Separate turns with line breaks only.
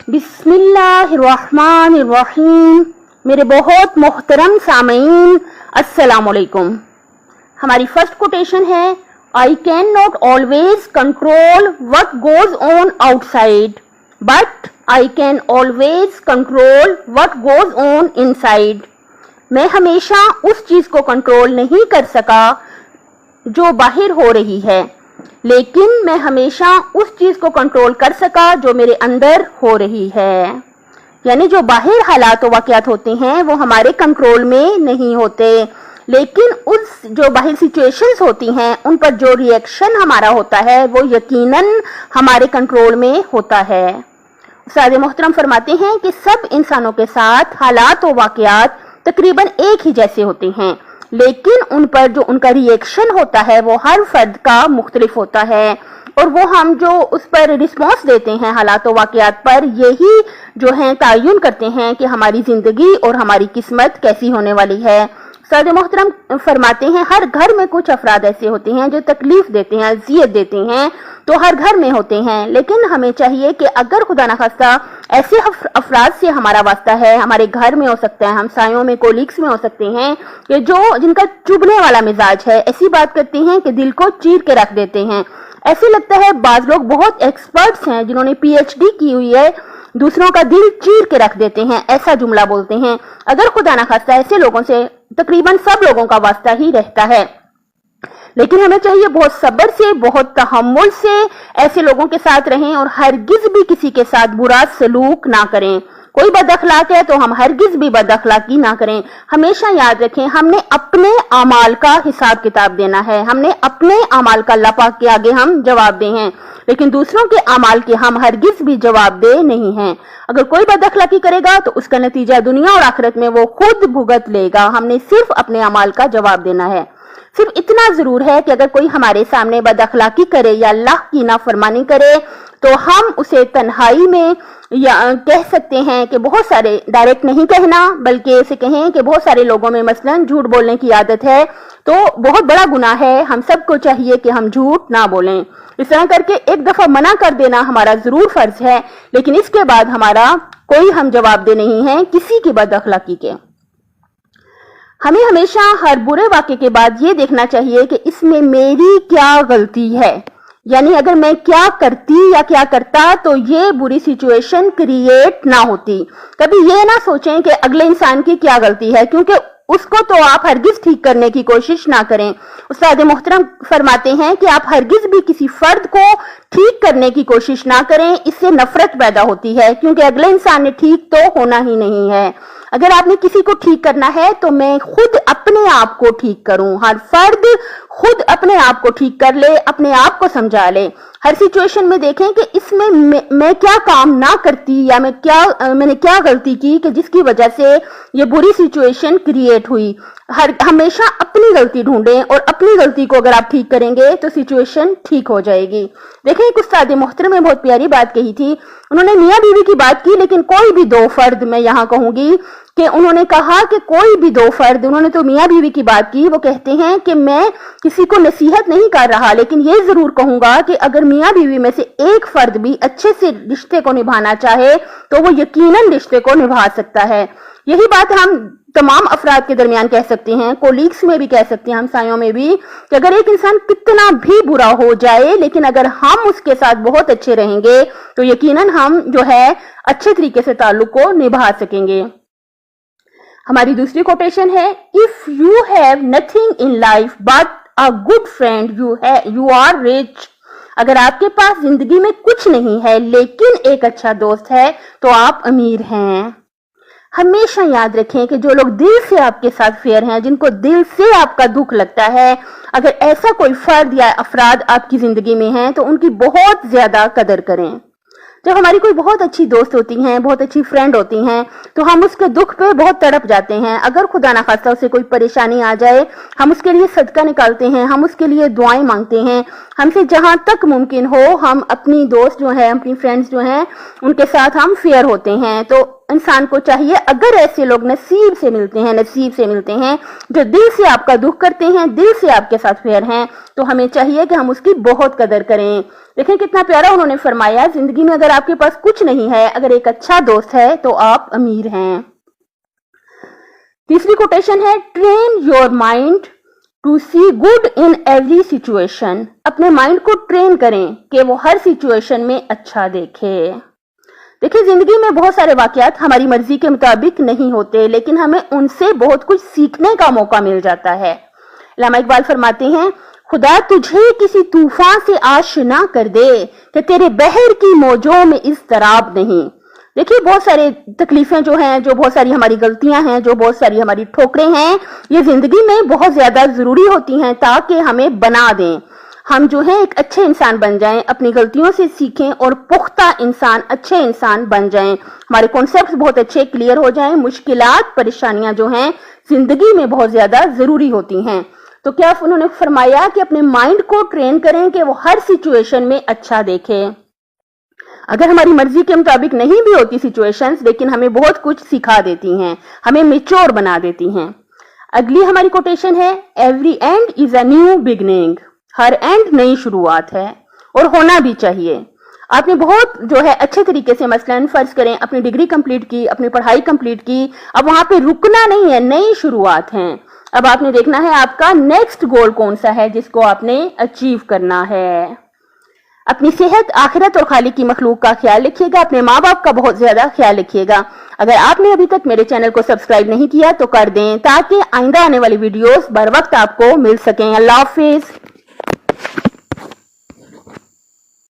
बिस्मिल्लाहिर्रहमानिर्रहीम। मेरे बहुत मोहतरम सामीन, अस्सलामुअलैकुम। हमारी फर्स्ट कोटेशन है, I can not always control what goes on outside but I can always control what goes on inside. मैं हमेशा उस चीज को कंट्रोल नहीं कर सका जो बाहर हो रही है, लेकिन मैं हमेशा उस चीज को कंट्रोल कर सका जो मेरे अंदर हो रही है। यानी जो बाहर हालात व वाक़यात होते हैं वो हमारे कंट्रोल में नहीं होते, लेकिन उस जो बाहर सिचुएशंस होती हैं उन पर जो रिएक्शन हमारा होता है वो यकीनन हमारे कंट्रोल में होता है। उस्ताद मोहतरम फरमाते हैं कि सब इंसानों के साथ हालात व वाक़यात तकरीबन एक ही जैसे होते हैं, लेकिन उन पर जो उनका रिएक्शन होता है वो हर फर्द का मुख्तलिफ होता है, और वो हम जो उस पर रिस्पॉन्स देते हैं हालात व वाक़यात पर, यही जो है तयन करते हैं कि हमारी जिंदगी और हमारी किस्मत कैसी होने वाली है। उस्ताद मोहतरम फरमाते हैं, हर घर में कुछ अफराद ऐसे होते हैं जो तकलीफ देते हैं, अज़ियत देते हैं, तो हर घर में होते हैं, लेकिन हमें चाहिए कि अगर खुदा न खास्ता ऐसे अफराद से हमारा वास्ता है, हमारे घर में हो सकता है, हमसायों में, कोलीग्स में हो सकते हैं, कि जो जिनका चुभने वाला मिजाज है, ऐसी बात करते हैं कि दिल को चीर के रख देते हैं। ऐसे लगता है बाज लोग बहुत एक्सपर्ट्स हैं जिन्होंने PhD की हुई है, दूसरों का दिल चीर के रख देते हैं, ऐसा जुमला बोलते हैं। अगर खुदा न खास्ता ऐसे लोगों से तकरीबन सब लोगों का वास्ता ही रहता है, लेकिन हमें चाहिए बहुत सब्र से, बहुत तहम्मुल से ऐसे लोगों के साथ रहें और हरगिज भी किसी के साथ बुरा सलूक ना करें। कोई बदअखलाक है तो हम हरगिज भी बदअखलाकी ना करें। हमेशा याद रखें, हमने अपने अमाल का हिसाब किताब देना है, हमने अपने अमाल का अल्लाह पाक के आगे हम जवाब दे हैं, लेकिन दूसरों के अमाल के हम हरगिज भी जवाब दे नहीं हैं। अगर कोई बदअखलाकी करेगा तो उसका नतीजा दुनिया और आखिरत में वो खुद भुगत लेगा। हमने सिर्फ अपने अमाल का जवाब देना है। सिर्फ इतना जरूर है कि अगर कोई हमारे सामने बदअखलाकी करे या अल्लाह की नाफरमानी करे तो हम उसे तन्हाई में या कह सकते हैं कि बहुत सारे, डायरेक्ट नहीं कहना बल्कि उसे कहें कि बहुत सारे लोगों में मसलन झूठ बोलने की आदत है, तो बहुत बड़ा गुनाह है। हम सबको चाहिए कि हम झूठ ना बोलें। इस तरह करके एक दफा मना कर देना हमारा जरूर फर्ज है, लेकिन इसके बाद हमारा कोई हम जवाबदेह नहीं है किसी की बदअखलाकी के। हमें हमेशा हर बुरे वाक़े के बाद ये देखना चाहिए कि इसमें मेरी क्या गलती है, यानी अगर मैं क्या करती या क्या करता तो ये बुरी सिचुएशन क्रिएट ना होती। कभी ये ना सोचें कि अगले इंसान की क्या गलती है, क्योंकि उसको तो आप हरगिज ठीक करने की कोशिश ना करें। उस्ताद मोहतरम फरमाते हैं कि आप हरगिज भी किसी फर्द को ठीक करने की कोशिश ना करें, इससे नफरत पैदा होती है, क्योंकि अगले इंसान ने ठीक तो होना ही नहीं है। अगर आपने किसी को ठीक करना है तो मैं खुद अपने आप को ठीक करूं। हर फर्द खुद अपने आप को ठीक कर ले, अपने आप को समझा ले। हर सिचुएशन में देखें कि इसमें मैं क्या काम ना करती या मैंने क्या गलती की कि जिसकी वजह से ये बुरी सिचुएशन क्रिएट हुई। हमेशा अपनी गलती ढूंढें और अपनी गलती को अगर आप ठीक करेंगे तो सिचुएशन ठीक हो जाएगी। देखें, एक उस्ताद मोहतरम में बहुत प्यारी बात कही थी। उन्होंने मियाँ बीवी की बात की, लेकिन कोई भी दो फर्द, मैं यहाँ कहूंगी कि उन्होंने कहा कि कोई भी दो फर्द, उन्होंने तो मियाँ बीवी की बात की, वो कहते हैं कि मैं किसी को नसीहत नहीं कर रहा, लेकिन ये जरूर कहूंगा कि अगर मियाँ बीवी में से एक फर्द भी अच्छे से रिश्ते को निभाना चाहे तो वो यकीनन रिश्ते को निभा सकता है। यही बात हम तमाम अफराद के दरमियान कह सकते हैं, कोलीग्स में भी कह सकते हैं, हमसायों में भी, कि अगर एक इंसान कितना भी बुरा हो जाए लेकिन अगर हम उसके साथ बहुत अच्छे रहेंगे तो यकीनन हम जो है अच्छे तरीके से ताल्लुक को निभा सकेंगे। हमारी दूसरी कोटेशन है, if you have nothing in life but a good friend you are rich. अगर आपके पास जिंदगी में कुछ नहीं है लेकिन एक अच्छा दोस्त है तो आप अमीर हैं। हमेशा याद रखें कि जो लोग दिल से आपके साथ फेयर हैं, जिनको दिल से आपका दुख लगता है, अगर ऐसा कोई फर्द या अफराद आपकी जिंदगी में है तो उनकी बहुत ज्यादा कदर करें। जब हमारी कोई बहुत अच्छी दोस्त होती हैं, बहुत अच्छी फ्रेंड होती हैं, तो हम उसके दुख पे बहुत तड़प जाते हैं। अगर खुदा ना खास्ता उसे कोई परेशानी आ जाए, हम उसके लिए सदका निकालते हैं, हम उसके लिए दुआएं मांगते हैं। हमसे जहां तक मुमकिन हो हम अपनी दोस्त जो है, अपनी फ्रेंड्स जो हैं, उनके साथ हम फेयर होते हैं। तो इंसान को चाहिए, अगर ऐसे लोग नसीब से मिलते हैं जो दिल से आपका दुख करते हैं, दिल से आपके साथ फेयर हैं, तो हमें चाहिए कि हम उसकी बहुत कदर करें। देखें कितना प्यारा उन्होंने फरमाया, जिंदगी में अगर आपके पास कुछ नहीं है, अगर एक अच्छा दोस्त है तो आप अमीर हैं। तीसरी कोटेशन है, train your mind to see good in every situation. अपने माइंड को ट्रेन करें कि वो हर सिचुएशन में अच्छा देखे। देखिए जिंदगी में बहुत सारे वाकयात हमारी मर्जी के मुताबिक नहीं होते, लेकिन हमें उनसे बहुत कुछ सीखने का मौका मिल जाता है। अल्लामा इकबाल फरमाते हैं, खुदा तुझे किसी तूफान से आशना कर दे कि तेरे बहर की मौजों में इज़्तिराब नहीं। देखिए बहुत सारे तकलीफें जो हैं, जो बहुत सारी हमारी गलतियां हैं, जो बहुत सारी हमारी ठोकरें हैं, ये जिंदगी में बहुत ज्यादा जरूरी होती हैं ताकि हमें बना दें। हम जो है एक अच्छे इंसान बन जाएं, अपनी गलतियों से सीखें और पुख्ता इंसान, अच्छे इंसान बन जाएं। हमारे कॉन्सेप्ट बहुत अच्छे क्लियर हो जाएं। मुश्किलात, परेशानियां जो हैं जिंदगी में बहुत ज्यादा जरूरी होती हैं। तो क्या उन्होंने फरमाया कि अपने माइंड को ट्रेन करें कि वो हर सिचुएशन में अच्छा देखे। अगर हमारी मर्जी के मुताबिक नहीं भी होती सिचुएशंस, लेकिन हमें बहुत कुछ सिखा देती हैं, हमें मैच्योर बना देती हैं। अगली हमारी कोटेशन है, every and is a new beginning. Her and नई शुरुआत है और होना भी चाहिए। आपने बहुत जो है अच्छे तरीके से, मसलन फर्ज करें अपनी डिग्री कंप्लीट की, अपनी पढ़ाई कंप्लीट की, अब वहां पे रुकना नहीं है, नई शुरुआत है। अब आपने देखना है आपका नेक्स्ट गोल कौन सा है जिसको आपने अचीव करना है। अपनी सेहत, आखिरत और खालिक की मखलूक का ख्याल रखिएगा। अपने माँ बाप का बहुत ज्यादा ख्याल रखिएगा। अगर आपने अभी तक मेरे चैनल को सब्सक्राइब नहीं किया तो कर दें ताकि आइंदा आने वाली वीडियोस बर वक्त आपको मिल सकें। अल्लाह हाफिज।